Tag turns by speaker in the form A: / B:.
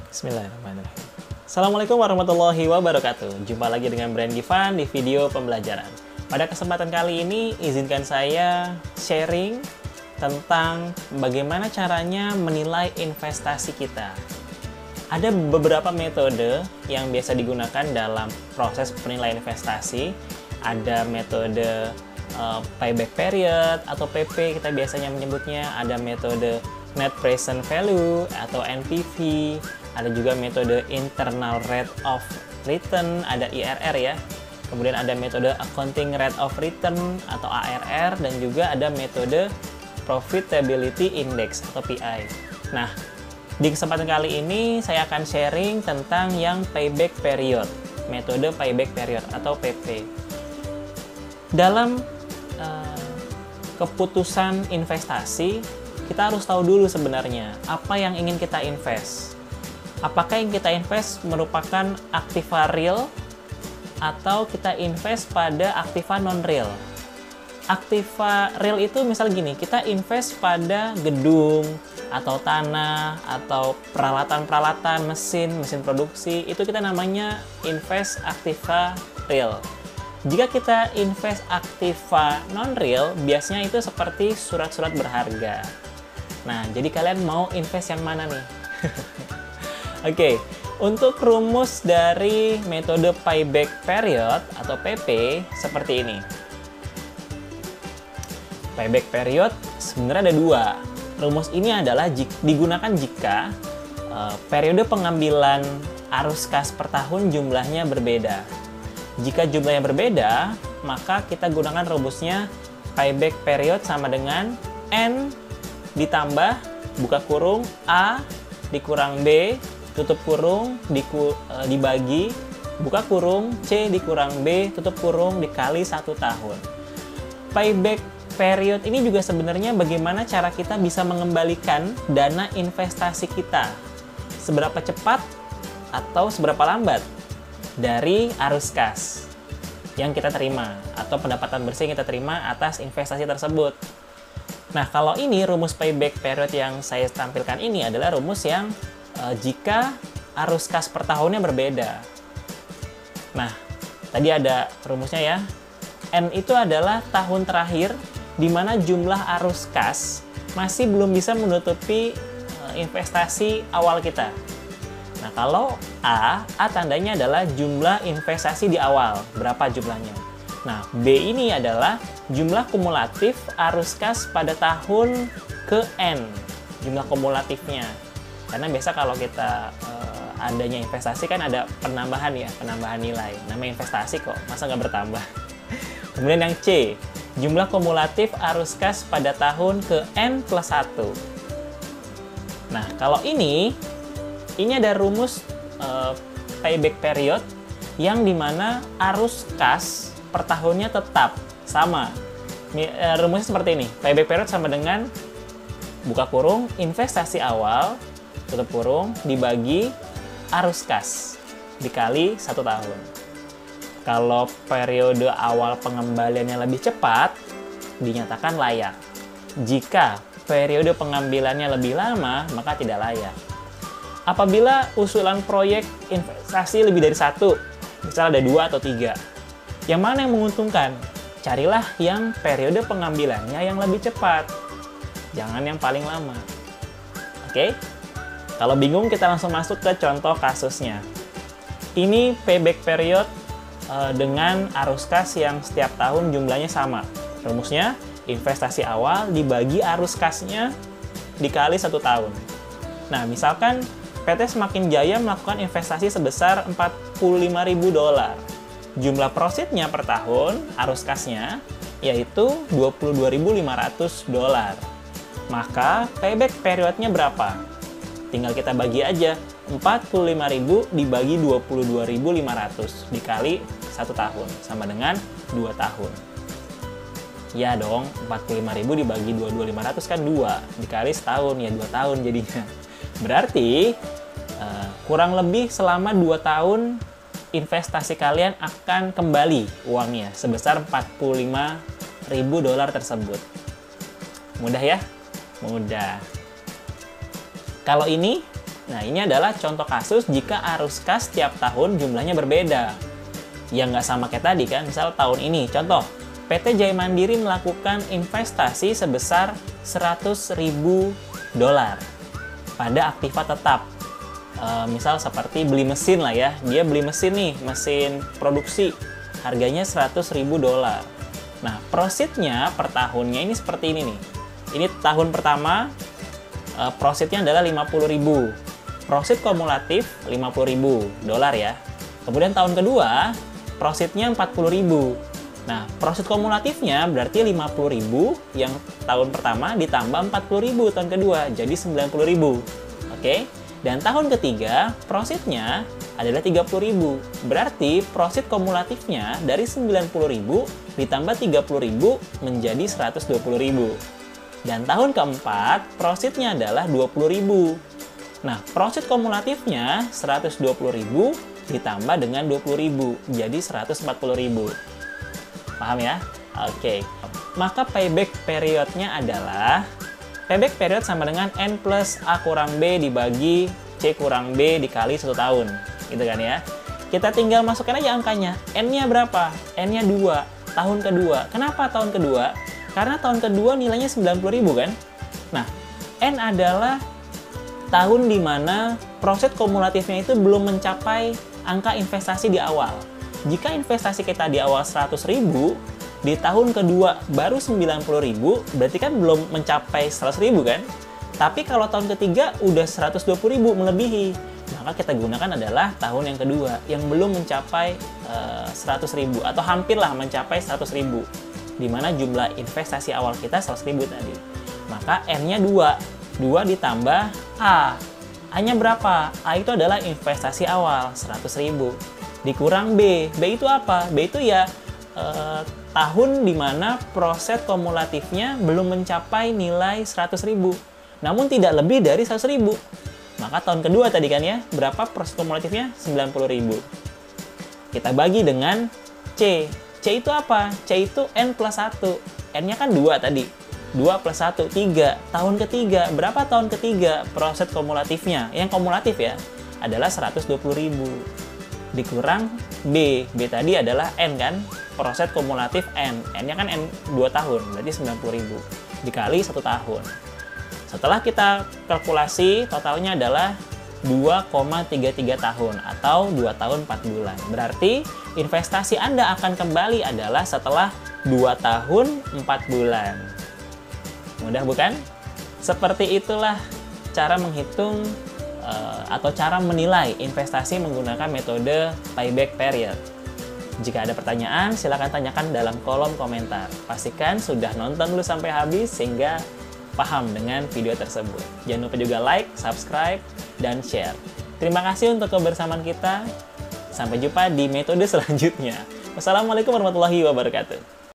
A: Bismillahirrahmanirrahim. Assalamualaikum warahmatullahi wabarakatuh. Jumpa lagi dengan Brand Givan di video pembelajaran. Pada kesempatan kali ini, izinkan saya sharing tentang bagaimana caranya menilai investasi kita. Ada beberapa metode yang biasa digunakan dalam proses penilaian investasi. Ada metode payback period atau PP kita biasanya menyebutnya. Ada metode net present value atau NPV. Ada juga metode internal rate of return, ada IRR ya. Kemudian ada metode accounting rate of return atau ARR, dan juga ada metode profitability index atau PI. Nah, di kesempatan kali ini saya akan sharing tentang yang payback period, metode payback period atau PP. Dalam keputusan investasi, kita harus tahu dulu sebenarnya apa yang ingin kita invest. Apakah yang kita invest merupakan aktiva real atau kita invest pada aktiva non-real? Aktiva real itu misal gini, kita invest pada gedung atau tanah atau peralatan-peralatan, mesin produksi, itu kita namanya invest aktiva real. Jika kita invest aktiva non-real, biasanya itu seperti surat-surat berharga. Nah, jadi kalian mau invest yang mana nih? Oke, untuk rumus dari metode payback period atau PP seperti ini. Payback period sebenarnya ada dua. Rumus ini adalah digunakan jika periode pengambilan arus kas per tahun jumlahnya berbeda. Jika jumlahnya berbeda, maka kita gunakan rumusnya payback period sama dengan N ditambah buka kurung A dikurang B tutup kurung dibagi buka kurung C dikurang B tutup kurung dikali 1 tahun. Payback period ini juga sebenarnya bagaimana cara kita bisa mengembalikan dana investasi kita. Seberapa cepat atau seberapa lambat dari arus kas yang kita terima atau pendapatan bersih yang kita terima atas investasi tersebut. Nah, kalau ini rumus payback period yang saya tampilkan ini adalah rumus yang jika arus kas per tahunnya berbeda. Nah, tadi ada rumusnya ya. N itu adalah tahun terakhir di mana jumlah arus kas masih belum bisa menutupi investasi awal kita. Nah, kalau A tandanya adalah jumlah investasi di awal, berapa jumlahnya. Nah, B ini adalah jumlah kumulatif arus kas pada tahun ke N, jumlah kumulatifnya. Karena biasa kalau kita adanya investasi kan ada penambahan ya, penambahan nilai. Namanya investasi kok, masa nggak bertambah. Kemudian yang C, jumlah kumulatif arus kas pada tahun ke N plus 1. Nah, kalau ini ada rumus payback period yang dimana arus kas per tahunnya tetap sama. Rumusnya seperti ini, payback period sama dengan buka kurung investasi awal tutup kurung dibagi arus kas dikali 1 tahun. Kalau periode awal pengembaliannya lebih cepat, dinyatakan layak. Jika periode pengambilannya lebih lama, maka tidak layak. Apabila usulan proyek investasi lebih dari 1, misalnya ada 2 atau 3, yang mana yang menguntungkan? Carilah yang periode pengambilannya yang lebih cepat. Jangan yang paling lama. Oke? Kalau bingung, kita langsung masuk ke contoh kasusnya. Ini payback period dengan arus kas yang setiap tahun jumlahnya sama. Rumusnya, investasi awal dibagi arus kasnya dikali 1 tahun. Nah, misalkan PT Semakin Jaya melakukan investasi sebesar $45.000. Jumlah profitnya per tahun, arus kasnya, yaitu $22.500. Maka payback periodnya berapa? Tinggal kita bagi aja, 45.000 dibagi 22.500 dikali 1 tahun, sama dengan 2 tahun. Ya dong, 45.000 dibagi 22.500 kan 2, dikali setahun, ya 2 tahun jadinya. Berarti, kurang lebih selama 2 tahun, investasi kalian akan kembali uangnya, sebesar $45.000 tersebut. Mudah ya? Mudah. Kalau ini Nah, ini adalah contoh kasus jika arus kas tiap tahun jumlahnya berbeda. Ya nggak sama kayak tadi kan, misal tahun ini. Contoh, PT Jaya Mandiri melakukan investasi sebesar $100.000 pada aktiva tetap. Misal seperti beli mesin lah ya, dia beli mesin nih, mesin produksi, harganya $100.000. Nah, profitnya per tahunnya ini seperti ini nih. Ini tahun pertama, profitnya adalah $50.000. Profit kumulatif $50.000 ya. Kemudian tahun kedua, profitnya $40.000. Nah, profit kumulatifnya berarti $50.000 yang tahun pertama ditambah $40.000 tahun kedua, jadi $90.000. Oke? Dan tahun ketiga, profitnya adalah $30.000. Berarti profit kumulatifnya dari $90.000 ditambah $30.000 menjadi $120.000. Dan tahun keempat, profitnya adalah $20.000. Nah, profit kumulatifnya $120.000 ditambah dengan $20.000, jadi $140.000. Paham ya? Oke. Maka payback periodnya adalah payback period sama dengan N plus A kurang B dibagi C kurang B dikali 1 tahun. Gitu kan ya. Kita tinggal masukkan aja angkanya. N-nya berapa? N-nya 2. Tahun kedua. Kenapa tahun kedua? Karena tahun kedua nilainya 90.000 kan? Nah, N adalah tahun di mana profit kumulatifnya itu belum mencapai angka investasi di awal. Jika investasi kita di awal 100.000, di tahun kedua baru 90.000, berarti kan belum mencapai 100.000 kan? Tapi kalau tahun ketiga udah 120.000 melebihi, maka kita gunakan adalah tahun yang kedua yang belum mencapai 100.000 atau hampirlah mencapai 100.000, di mana jumlah investasi awal kita 100.000 tadi. Maka N-nya 2 ditambah A. A-nya berapa? A itu adalah investasi awal 100.000 dikurang B. B itu apa? B itu ya tahun di mana proses kumulatifnya belum mencapai nilai 100.000, namun tidak lebih dari 100.000. Maka tahun kedua tadi kan ya, berapa proses kumulatifnya? 90.000. Kita bagi dengan C. C itu apa? C itu N plus 1. N-nya kan 2 tadi. 2 plus 1, 3. Tahun ketiga, berapa tahun ketiga proses kumulatifnya? Yang kumulatif ya, adalah 120.000. Dikurang B. B tadi adalah N kan? Proses kumulatif N. N-nya kan N 2 tahun, berarti 90.000. Dikali 1 tahun. Setelah kita kalkulasi, totalnya adalah 2,33 tahun atau 2 tahun 4 bulan. Berarti investasi Anda akan kembali adalah setelah 2 tahun 4 bulan. Mudah bukan? Seperti itulah cara menghitung atau cara menilai investasi menggunakan metode payback period. Jika ada pertanyaan, silakan tanyakan dalam kolom komentar. Pastikan sudah nonton dulu sampai habis sehingga paham dengan video tersebut. Jangan lupa juga like, subscribe, dan share. Terima kasih untuk kebersamaan kita. Sampai jumpa di metode selanjutnya. Wassalamualaikum warahmatullahi wabarakatuh.